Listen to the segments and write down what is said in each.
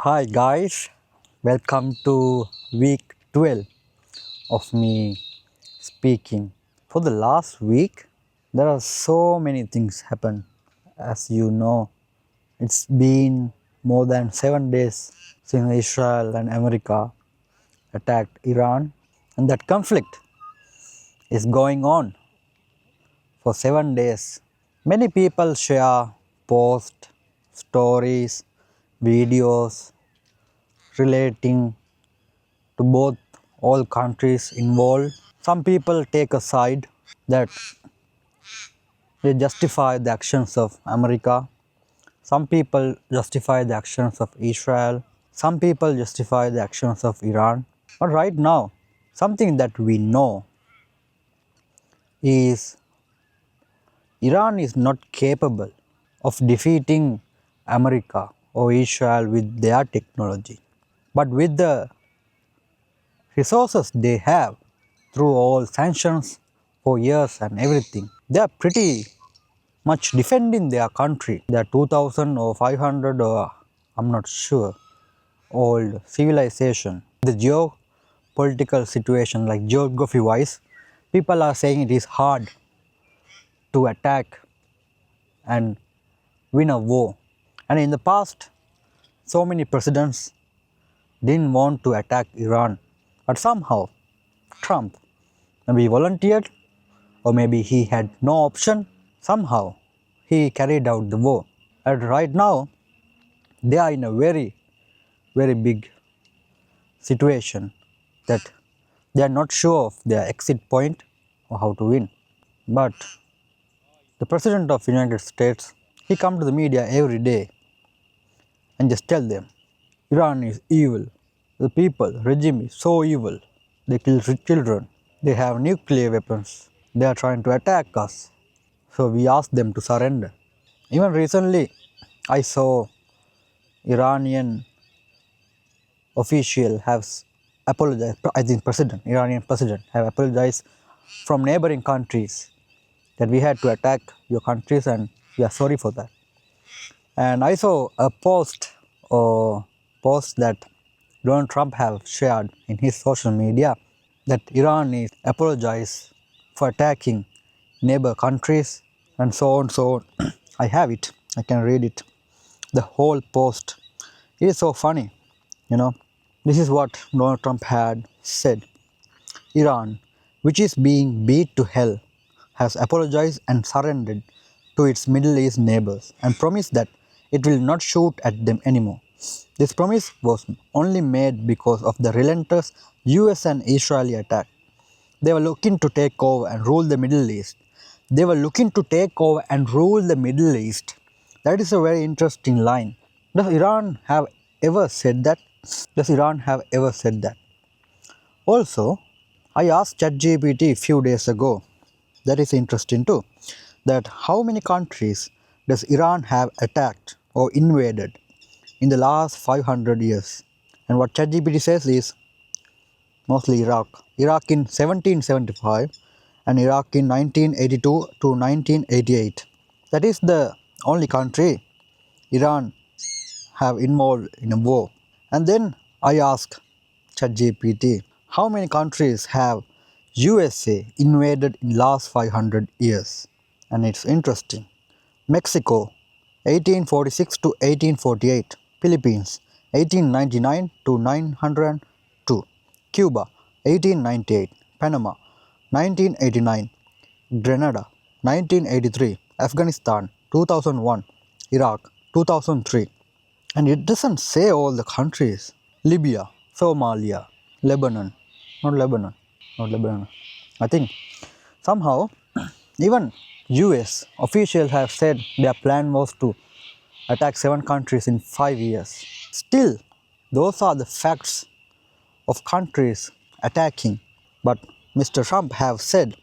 Hi guys, welcome to week 12 of me speaking. For the last week, there are so many things happen. As you know, it's been more than 7 days since Israel and America attacked Iran, and that conflict is going on for 7 days. Many people share posts, stories, videos relating to both all countries involved. Some people take a side that they justify the actions of America. Some people justify the actions of Israel. Some people justify the actions of Iran. But right now, something that we know is Iran is not capable of defeating America or Israel with their technology. But with the resources they have through all sanctions for years and everything, they are pretty much defending their country. Their 2000 or 500 or I'm not sure old civilization. The geopolitical situation, like geography wise, people are saying it is hard to attack and win a war. And in the past, so many presidents didn't want to attack Iran, but somehow Trump maybe volunteered or maybe he had no option. Somehow he carried out the war. And right now they are in a very big situation that they are not sure of their exit point or how to win. But the president of United States, he come to the media every day and just tell them Iran is evil. The people, regime is so evil. They kill children. They have nuclear weapons. They are trying to attack us. So we ask them to surrender. Even recently, I saw Iranian official have apologized. I think Iranian president have apologized from neighboring countries that we had to attack your countries and we are sorry for that. And I saw a post that Donald Trump have shared in his social media that Iran is apologize for attacking neighbor countries and so on so on. I have it. I can read it. The whole post. It is so funny, you know. This is what Donald Trump had said. Iran, which is being beat to hell, has apologized and surrendered to its Middle East neighbors and promised that it will not shoot at them anymore. This promise was only made because of the relentless US and Israeli attack. They were looking to take over and rule the Middle East. They were looking to take over and rule the Middle East. That is a very interesting line. Does Iran have ever said that? Does Iran have ever said that? Also, I asked ChatGPT a few days ago, that is interesting too, that how many countries does Iran have attacked or invaded in the last 500 years? And what ChatGPT says is mostly Iraq. Iraq in 1775 and Iraq in 1982 to 1988. That is the only country Iran have involved in a war. And then I asked ChatGPT, how many countries have USA invaded in last 500 years? And it's interesting. Mexico 1846 to 1848, Philippines 1899 to 902, Cuba 1898, Panama 1989, Grenada 1983, Afghanistan 2001, Iraq 2003. And it doesn't say all the countries. Libya, Somalia, Lebanon, not Lebanon. I think somehow even US officials have said their plan was to attack 7 countries in 5 years. Still, those are the facts of countries attacking. But Mr. Trump have said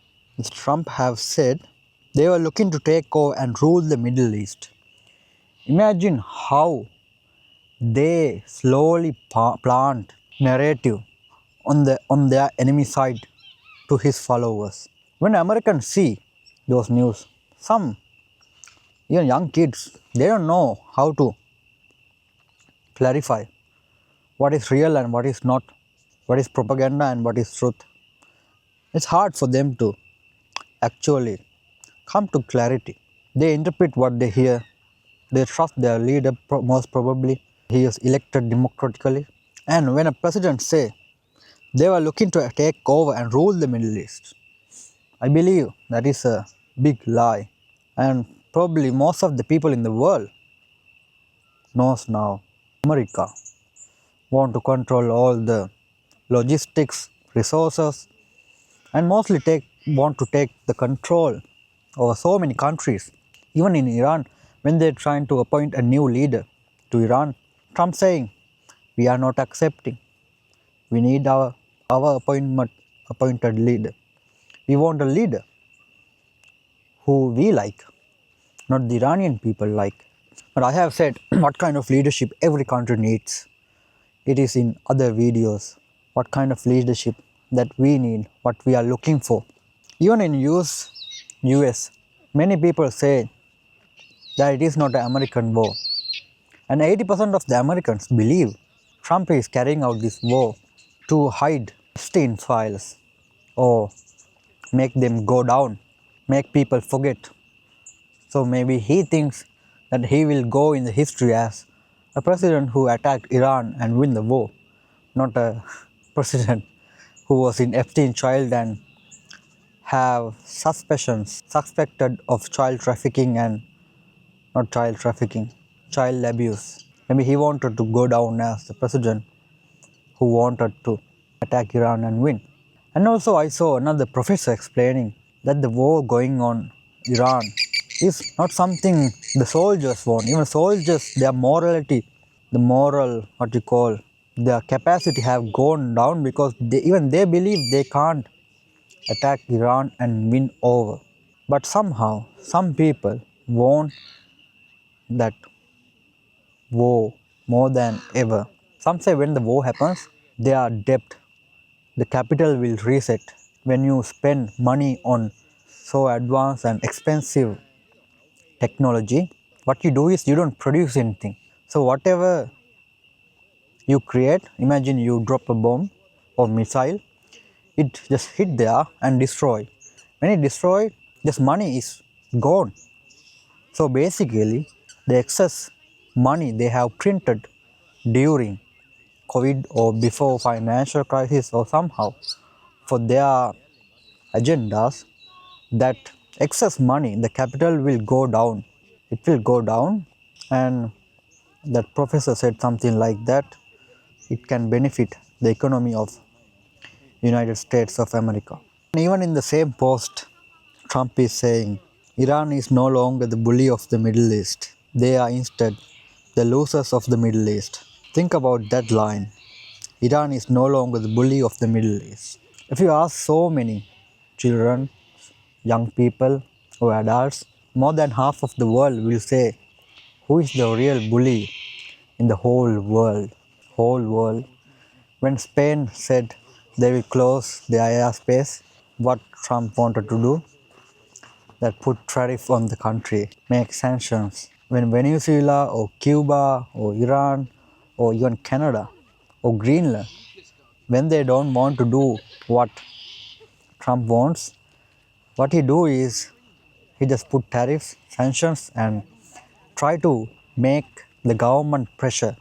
they were looking to take over and rule the Middle East. Imagine how they slowly plant narrative on their enemy side to his followers. When Americans see those news, some even young kids, they don't know how to clarify. what is real and what is not, what is propaganda and what is truth. It's hard for them to actually come to clarity. They interpret what they hear. They trust their leader most probably. He is elected democratically. And when a president say they were looking to take over and rule the Middle East, I believe that is a big lie. And probably most of the people in the world knows now America want to control all the logistics, resources, and mostly want to take the control over so many countries. Even in Iran, when they're trying to appoint a new leader to Iran, Trump saying, "We are not accepting. We need our appointed leader. We want a leader who we like, not the Iranian people like." But I have said what kind of leadership every country needs. It is in other videos. What kind of leadership that we need, what we are looking for. Even in US, many people say that it is not an American war. And 80% of the Americans believe Trump is carrying out this war to hide Epstein files or make them go down, make people forget. So maybe he thinks that he will go in the history as a president who attacked Iran and win the war, not a president who was in Epstein child and have suspected of child trafficking and not child trafficking, child abuse. Maybe he wanted to go down as the president who wanted to attack Iran and win. And also I saw another professor explaining that the war going on Iran is not something the soldiers want. Even soldiers, their morality, the moral, what you call, their capacity have gone down because even they believe they can't attack Iran and win over. But somehow, some people want that war more than ever. Some say when the war happens, their debt, the capital will reset. When you spend money on so advanced and expensive technology, what you do is you don't produce anything. So whatever you create, imagine you drop a bomb or missile, it just hit there and destroy. When it destroy, this money is gone. So basically, the excess money they have printed during COVID or before financial crisis or somehow for their agendas, that excess money, the capital will go down. It will go down, and that professor said something like that. It can benefit the economy of United States of America. And even in the same post, Trump is saying Iran is no longer the bully of the Middle East. They are instead the losers of the Middle East. Think about that line. Iran is no longer the bully of the Middle East. If you ask so many children, young people, or adults, more than half of the world will say, who is the real bully in the whole world? Whole world. When Spain said they will close the airspace, what Trump wanted to do, that put tariff on the country, make sanctions. When Venezuela or Cuba or Iran or even Canada or Greenland, when they don't want to do what Trump wants, what he do is he just put tariffs, sanctions, and try to make the government pressure.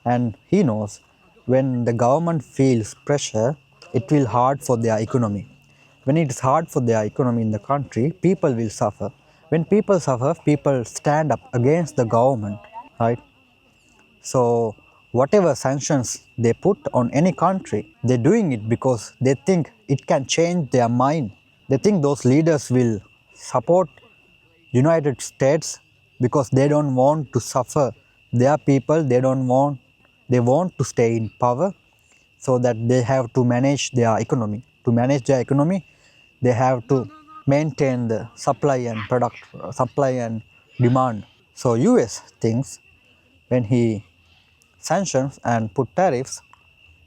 And he knows when the government feels pressure, it will hard for their economy. When it is hard for their economy in the country, people will suffer. When people suffer, people stand up against the government, right? So whatever sanctions they put on any country, they're doing it because they think it can change their mind. They think those leaders will support United States because they don't want to suffer their people. They want to stay in power so that they have to manage their economy. To manage their economy, they have to maintain the supply and demand. So US thinks when he sanctions and put tariffs,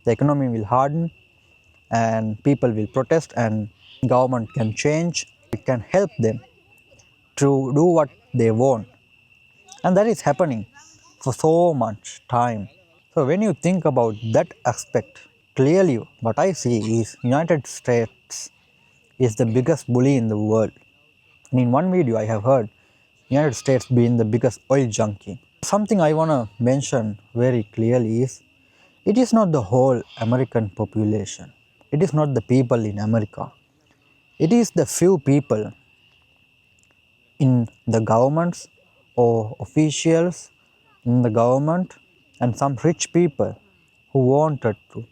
the economy will harden and people will protest and government can change. It can help them to do what they want. And that is happening for so much time. So when you think about that aspect, clearly what I see is United States is the biggest bully in the world. And in one video I have heard United States being the biggest oil junkie. Something I wanna mention very clearly is it is not the whole American population. It is not the people in America. It is the few people in the governments or officials in the government and some rich people who wanted to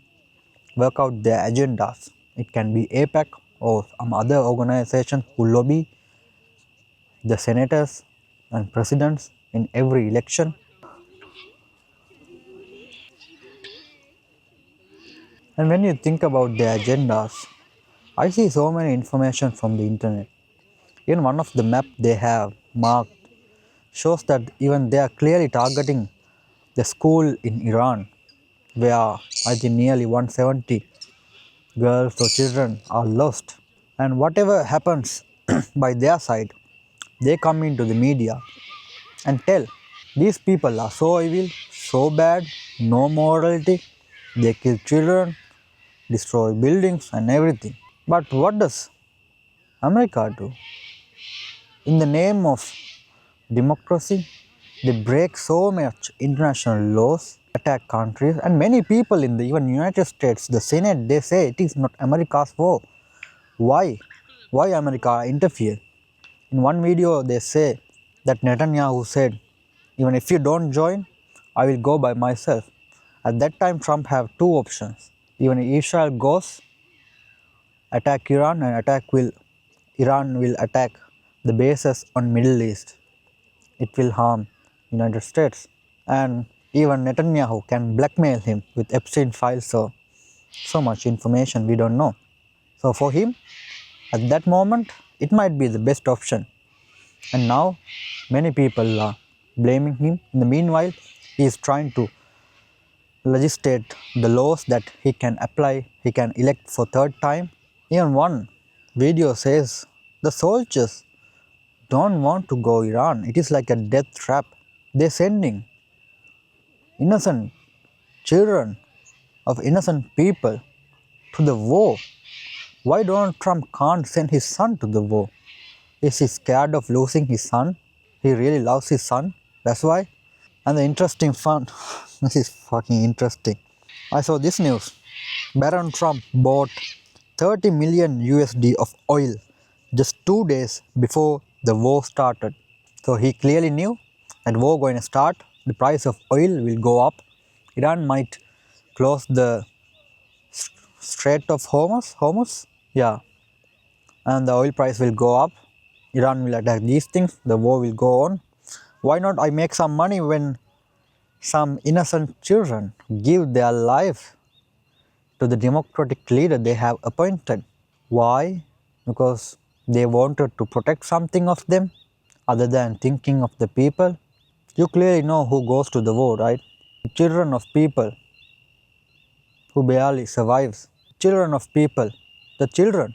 work out their agendas. It can be APEC or some other organization who lobby the senators and presidents in every election. And when you think about their agendas, I see so many information from the internet. Even one of the map they have marked shows that even they are clearly targeting the school in Iran, where I think nearly 170 girls or children are lost. And whatever happens by their side, they come into the media and tell these people are so evil, so bad, no morality, they kill children, destroy buildings and everything. But what does America do? In the name of democracy, they break so much international laws, attack countries, and many people in the even United States, the Senate, they say it is not America's war. Why? Why America interfere? In one video, they say that Netanyahu said, "Even if you don't join, I will go by myself." At that time, Trump have two options. Even if Israel goes, attack Iran, and Iran will attack the bases on Middle East. It will harm United States. And even Netanyahu can blackmail him with Epstein files, so much information we don't know. So for him, at that moment, it might be the best option. And now many people are blaming him. In the meanwhile, he is trying to legislate the laws that he can apply, he can elect for third time. Even one video says the soldiers don't want to go Iran. It is like a death trap. They're sending innocent children of innocent people to the war. Why Donald Trump can't send his son to the war? Is he scared of losing his son? He really loves his son. That's why. And the interesting fun, this is fucking interesting. I saw this news. Baron Trump bought 30 million USD of oil just 2 days before the war started. So he clearly knew that war going to start. The price of oil will go up. Iran might close the Strait of Hormuz, yeah, and the oil price will go up. Iran will attack these things. The war will go on. Why not I make some money when some innocent children give their life to the democratic leader they have appointed? Why? Because they wanted to protect something of them other than thinking of the people. You clearly know who goes to the war, right? Children of people who barely survives. Children of people, the children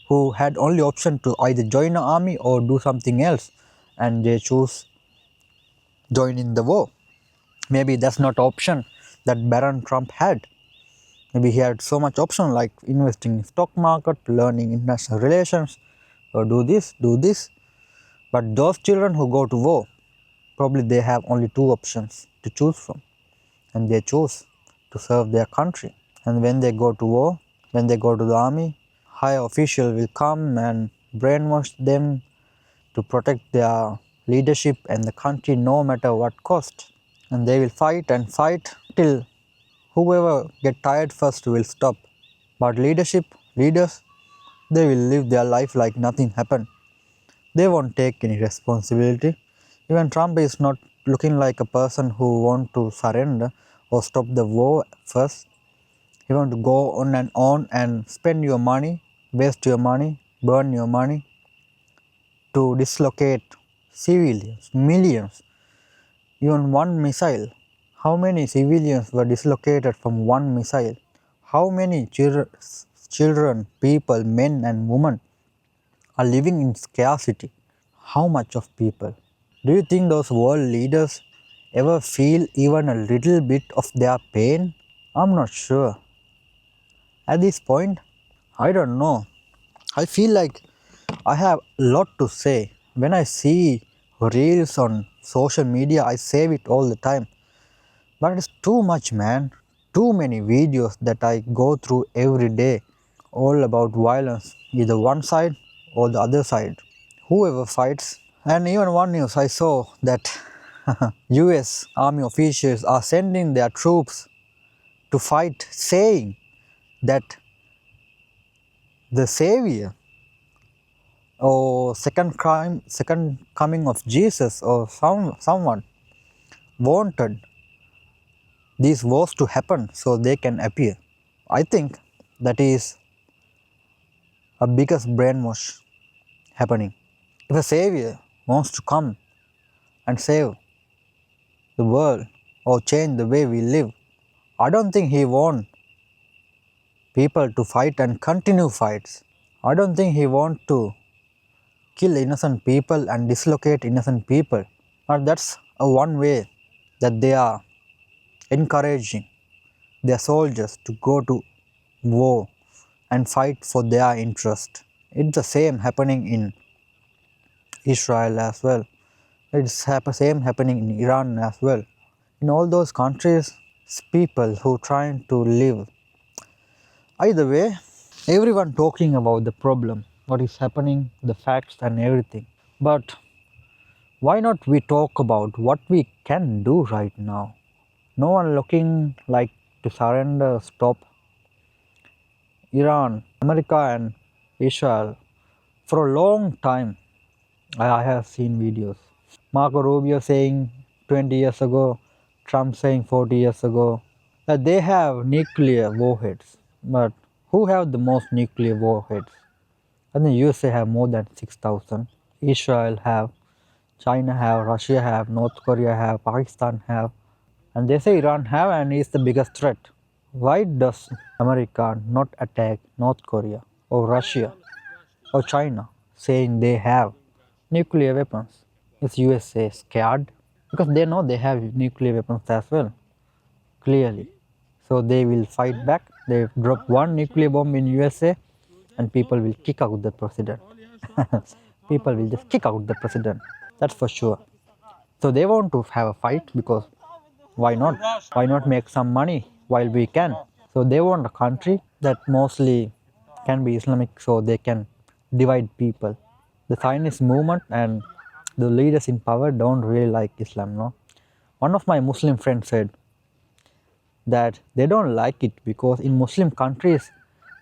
who had only option to either join an army or do something else, and they choose join in the war. Maybe that's not option that Baron Trump had. Maybe he had so much option like investing in stock market, learning international relations, or do this, do this. But those children who go to war, probably they have only two options to choose from, and they choose to serve their country. And when they go to war, when they go to the army, high official will come and brainwash them to protect their leadership and the country no matter what cost. And they will fight and fight till whoever get tired first will stop. But leaders, they will live their life like nothing happened. They won't take any responsibility. Even Trump is not looking like a person who want to surrender or stop the war first. He want to go on and spend your money, waste your money, burn your money to dislocate civilians, millions. Even one missile. How many civilians were dislocated from one missile? How many children, people, men and women are living in scarcity? How much of people? Do you think those world leaders ever feel even a little bit of their pain? I'm not sure. At this point, I don't know. I feel like I have a lot to say. When I see reels on social media, I save it all the time. But it's too much, man. Too many videos that I go through every day, all about violence, either one side or the other side. Whoever fights. And even one news I saw that US army officials are sending their troops to fight, saying that the savior or second coming of Jesus or someone wanted these wars to happen so they can appear. I think that is a biggest brainwash happening. If a savior wants to come and save the world or change the way we live, I don't think he wants people to fight and continue fights. I don't think he wants to kill innocent people and dislocate innocent people. But that's a one way that they are encouraging their soldiers to go to war and fight for their interest. It's the same happening in Israel as well. It's the same happening in Iran as well. In all those countries, it's people who trying to live. Either way, everyone talking about the problem, what is happening, the facts and everything. But why not we talk about what we can do right now? No one looking like to surrender, stop Iran, America and Israel. For a long time, I have seen videos. Marco Rubio saying 20 years ago, Trump saying 40 years ago, that they have nuclear warheads. But who have the most nuclear warheads? I think USA have more than 6,000. Israel have, China have, Russia have, North Korea have, Pakistan have. And they say Iran have and is the biggest threat. Why does America not attack North Korea or Russia or China saying they have nuclear weapons? Is USA scared? Because they know they have nuclear weapons as well, clearly. So they will fight back. They drop one nuclear bomb in USA and people will kick out the president. People will just kick out the president. That's for sure. So they want to have a fight because why not? Why not make some money while we can? So they want a country that mostly can be Islamic so they can divide people. The Zionist movement and the leaders in power don't really like Islam, no? One of my Muslim friends said that they don't like it because in Muslim countries,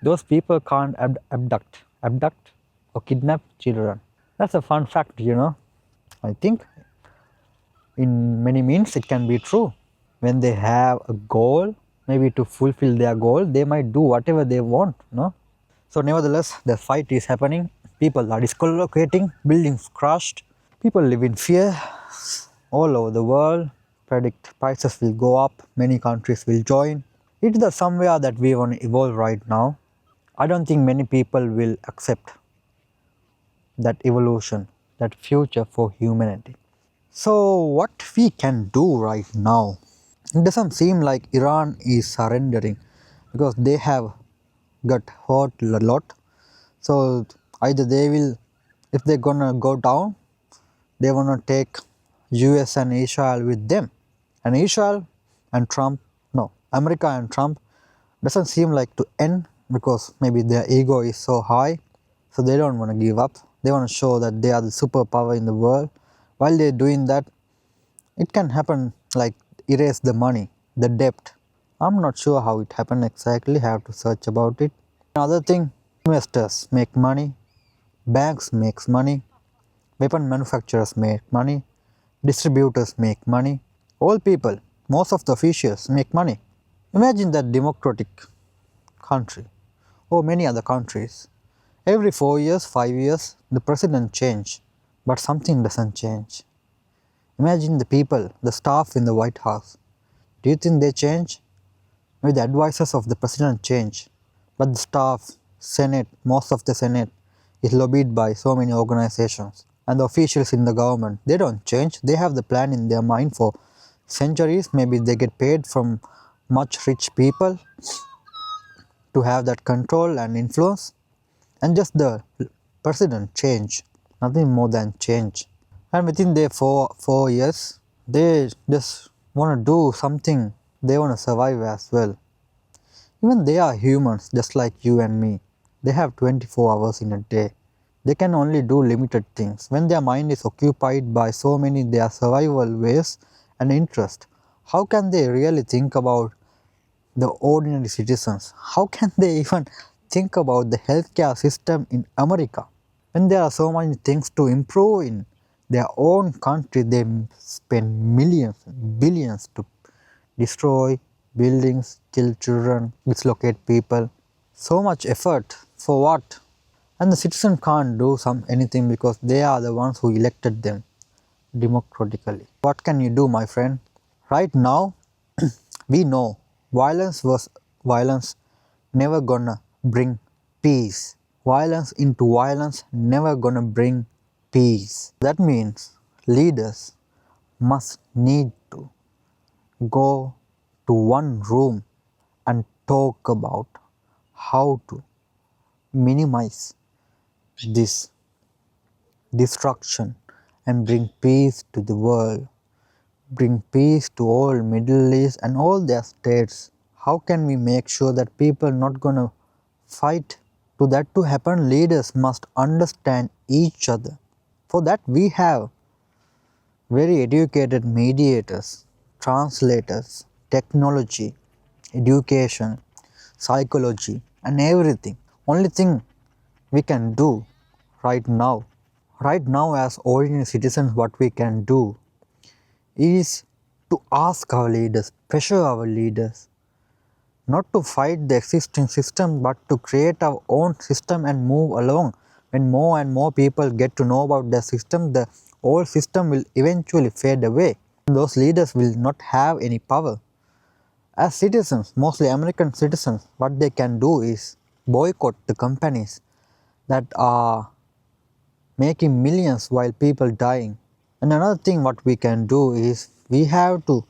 those people can't abduct or kidnap children. That's a fun fact, you know. I think in many means it can be true. When they have a goal, maybe to fulfill their goal, they might do whatever they want, no? So nevertheless, the fight is happening. People are dislocating, buildings crushed. People live in fear all over the world. Predict prices will go up. Many countries will join. It's the somewhere that we want to evolve right now. I don't think many people will accept that evolution, that future for humanity. So what we can do right now? It doesn't seem like Iran is surrendering because they have got hurt a lot. So either they will, if they're gonna go down, they wanna take US and Israel with them. And Israel and Trump, no, America and Trump doesn't seem like to end because maybe their ego is so high, so they don't want to give up. They want to show that they are the superpower in the world. While they're doing that, it can happen like erase the money, the debt. I'm not sure how it happened exactly, have to search about it. Another thing, investors make money, banks makes money, weapon manufacturers make money, distributors make money, all people, most of the officials make money. Imagine that democratic country or many other countries. Every 4 years, 5 years, the president change, but something doesn't change. Imagine the people, the staff in the White House. Do you think they change? Maybe the advisors of the president change, but the staff, Senate, most of the Senate is lobbied by so many organizations. And the officials in the government, they don't change. They have the plan in their mind for centuries. Maybe they get paid from much rich people to have that control and influence, and just the president change, nothing more than change. And within their 4 years, they just want to do something. They want to survive as well. Even they are humans, just like you and me. They have 24 hours in a day. They can only do limited things. When their mind is occupied by so many their survival ways and interests, how can they really think about the ordinary citizens? How can they even think about the healthcare system in America? When there are so many things to improve in their own country, they spend millions, billions to destroy buildings, kill children, dislocate people. So much effort for what? And the citizen can't do anything because they are the ones who elected them democratically. What can you do, my friend? Right now, we know violence was violence never gonna bring peace. Violence into violence never gonna bring peace. That means leaders must need to go to one room and talk about how to minimize this destruction and bring peace to the world, bring peace to all Middle East and all their states. How can we make sure that people not gonna fight? To that to happen, leaders must understand each other. For that we have very educated mediators, translators, technology, education, psychology and everything. Only thing we can do right now, as ordinary citizens, what we can do is to ask our leaders, pressure our leaders, not to fight the existing system but to create our own system and move along. When more and more people get to know about the system, the old system will eventually fade away. Those leaders will not have any power. As citizens, mostly American citizens, what they can do is boycott the companies that are making millions while people dying. And another thing what we can do is we have to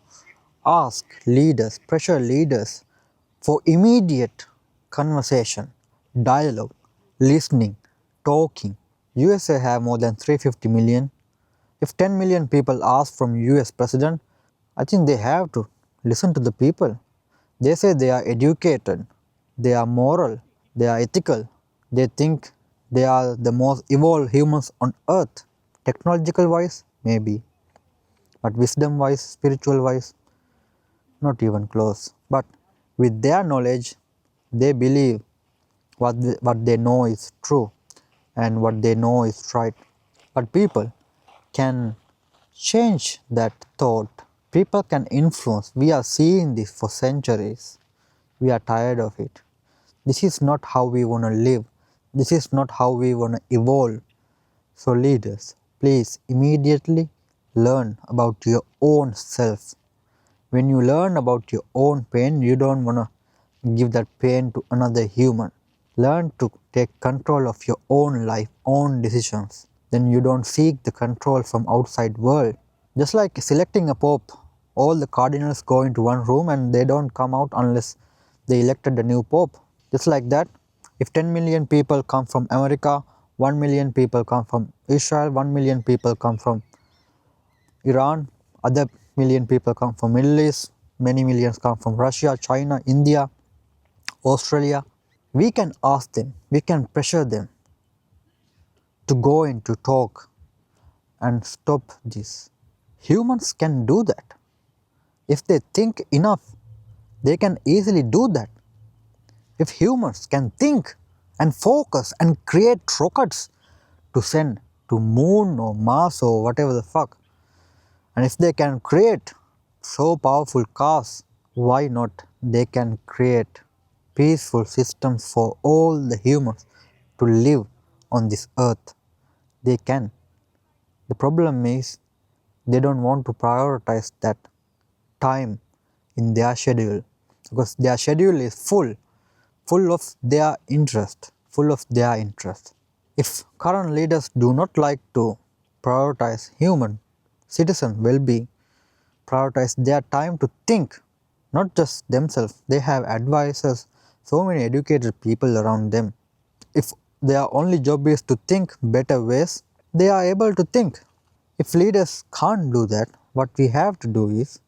ask leaders, pressure leaders for immediate conversation, dialogue, listening, talking. USA have more than 350 million. If 10 million people ask from US president, I think they have to listen to the people. They say they are educated, they are moral, they are ethical, they think they are the most evolved humans on earth. Technological wise, maybe, but wisdom wise, spiritual wise, not even close. But with their knowledge, they believe what they know is true and what they know is right. But people can change that thought. People can influence. We are seeing this for centuries. We are tired of it. This is not how we want to live. This is not how we want to evolve. So leaders, please immediately learn about your own self. When you learn about your own pain, you don't want to give that pain to another human. Learn to take control of your own life, own decisions. Then you don't seek the control from outside world. Just like selecting a pope, all the cardinals go into one room and they don't come out unless they elected a new pope. Just like that, if 10 million people come from America, 1 million people come from Israel, 1 million people come from Iran, other million people come from Middle East, many millions come from Russia, China, India, Australia. We can ask them, we can pressure them to go in to talk and stop this. Humans can do that. If they think enough, they can easily do that. If humans can think and focus and create rockets to send to moon or Mars or whatever the fuck, and if they can create so powerful cars, why not they can create peaceful systems for all the humans to live on this earth? They can. The problem is they don't want to prioritize that time in their schedule because their schedule is full of their interest, full of their interest. If current leaders do not like to prioritize human citizen well-being, prioritize their time to think, not just themselves. They have advisors, so many educated people around them. If their only job is to think better ways, they are able to think. If leaders can't do that, what we have to do is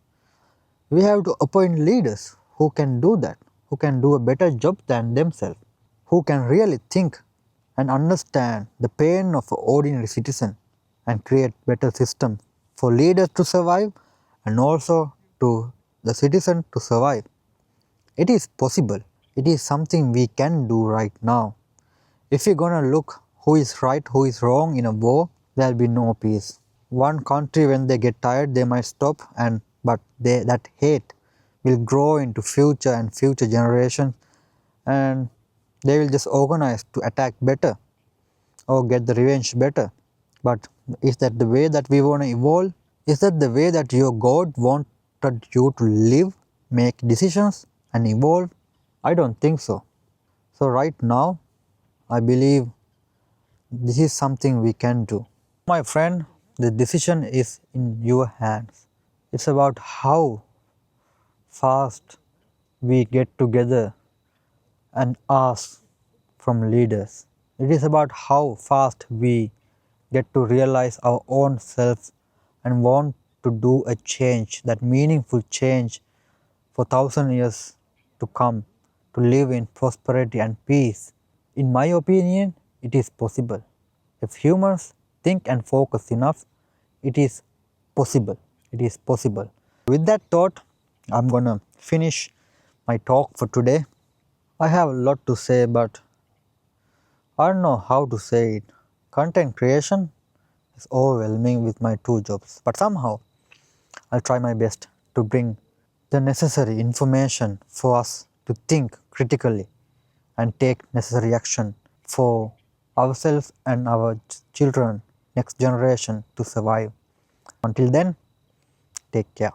we have to appoint leaders who can do that, who can do a better job than themselves, who can really think and understand the pain of an ordinary citizen and create better system for leaders to survive and also to the citizen to survive. It is possible. It is something we can do right now. If we're gonna look who is right, who is wrong in a war, there'll be no peace. One country, when they get tired, they might stop, but that hate will grow into future and future generations, and they will just organize to attack better or get the revenge better. But is that the way that we want to evolve? Is that the way that your God wanted you to live, make decisions, and evolve? I don't think so. So, right now, I believe this is something we can do. My friend, the decision is in your hands. It's about how fast we get together and ask from leaders. It is about how fast we get to realize our own selves and want to do a change, that meaningful change for 1,000 years to come, to live in prosperity and peace. In my opinion, it is possible. If humans think and focus enough, it is possible. It is possible. With that thought, I'm gonna finish my talk for today. I have a lot to say, but I don't know how to say it. Content creation is overwhelming with my two jobs, but somehow I'll try my best to bring the necessary information for us to think critically and take necessary action for ourselves and our children, next generation to survive. Until then, take care.